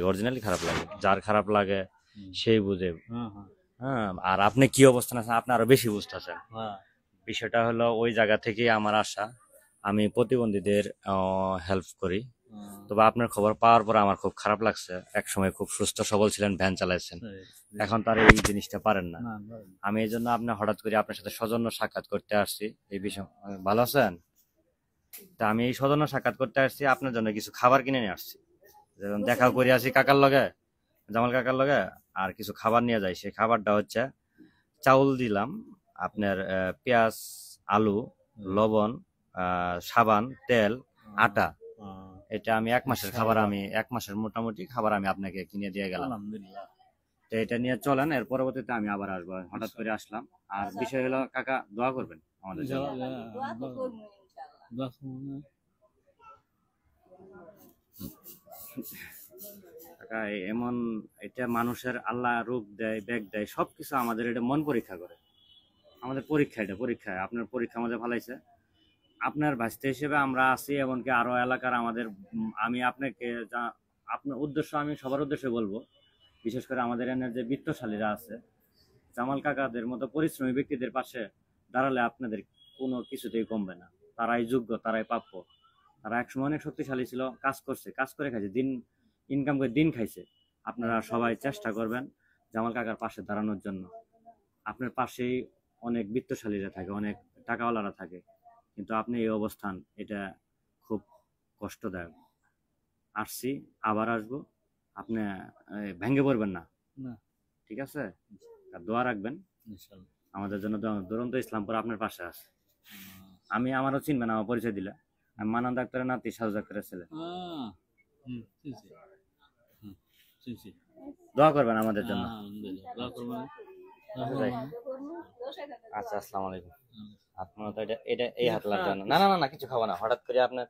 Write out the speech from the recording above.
Originally খারাপ লাগে, যার খারাপ লাগে সেই বুঝে। হ্যাঁ, আর আপনি কি অবস্থান আছেন আপনি আরো বেশি বুঝতেছেন। বিষয়টা হলো ওই জায়গা থেকে আমার আশা, আমি প্রতিবন্ধীদের হেল্প করি। তবে আপনার খবর পাওয়ার পর আমার খুব খারাপ লাগছে। এক সময় খুব সুস্থ সবল ছিলেন, ভ্যান চালাইছেন, এখন তার এই জিনিসটা পারেন না। আমি এই জন্য আপনি হঠাৎ করে আপনার সাথে সৌজন্য সাক্ষাৎ করতে আসছি এই বিষয়। ভালো আছেন? তা আমি এই সৌজন্য সাক্ষাৎ করতে আসছি, আপনার জন্য কিছু খাবার কিনে নিয়ে আসছি। যেমন দেখাও করে আসি কাকার লগে, জামাল কাকার লগে, আর কিছু খাবার নিয়ে যাই। সেই খাবারটা হচ্ছে চাউল দিলাম আপনার, পেঁয়াজ, আলু, লবণ, সাবান, তেল, আটা। এটা আমি 1 মাসের খাবার, আমি 1 মাসের মোটামুটি খাবার আমি আপনাকে কিনে দিয়ে গেলাম। তো এটা নিয়ে চলেন, এর পরবর্তীতে আমি আবার আসবো। হঠাৎ করে আসলাম। আর বিষয় হলো কাকা দোয়া করবেন আমাদের জন্য। কাকা এমন, এটা মানুষের আল্লাহ রূপ দেয়, ব্যাগ দেয়, সবকিছু আমাদের এটা মন পরীক্ষা করে। আমাদের পরীক্ষা, এটা পরীক্ষা, আপনার পরীক্ষা আমাদের ভালাইছে। আপনার ভাস্তে হিসেবে আমরা আছি, এমনকি আরো এলাকার আমাদের আমি আপনাকে যা আপনার উদ্দেশ্য, আমি সবার উদ্দেশ্যে বলবো, বিশেষ করে আমাদের এখানে যে বিত্তশালীরা আছে, জামাল কাকাদের মতো পরিশ্রমী ব্যক্তিদের পাশে দাঁড়ালে আপনাদের কোনো কিছুতেই কমবে না। তারাই যোগ্য, তারাই প্রাপ্য। তারা একসময় অনেক শক্তিশালী ছিল, কাজ করছে, কাজ করে খাইছে, দিন ইনকাম করে দিন খাইছে। আপনারা সবাই চেষ্টা করবেন জামাল কাকার পাশে দাঁড়ানোর জন্য। আপনার পাশেই অনেক বিত্তশালীরা থাকে, অনেক টাকাওয়ালারা থাকে, কিন্তু আপনি এই অবস্থান, এটা খুব কষ্টদায়ক। আসছি, আবার আসবো, আপনি ভেঙে পড়বেন না, ঠিক আছে? আর দোয়া রাখবেন আমাদের জন্য। দুরন্ত ইসলামপুর আপনার পাশে আছে। আমি, আমারও চিনবেন আমার পরিচয় দিলে, আমি মানান ডাক্তারের নাতি, সাজু ডাক্তারের ছেলে। দোয়া করবেন আমাদের জন্য। আচ্ছা, আসসালামু আলাইকুম। আপনার তো এটা এটা এই হাত লাগবে না, না না না না, কিছু খাবো না। হঠাৎ করে আপনার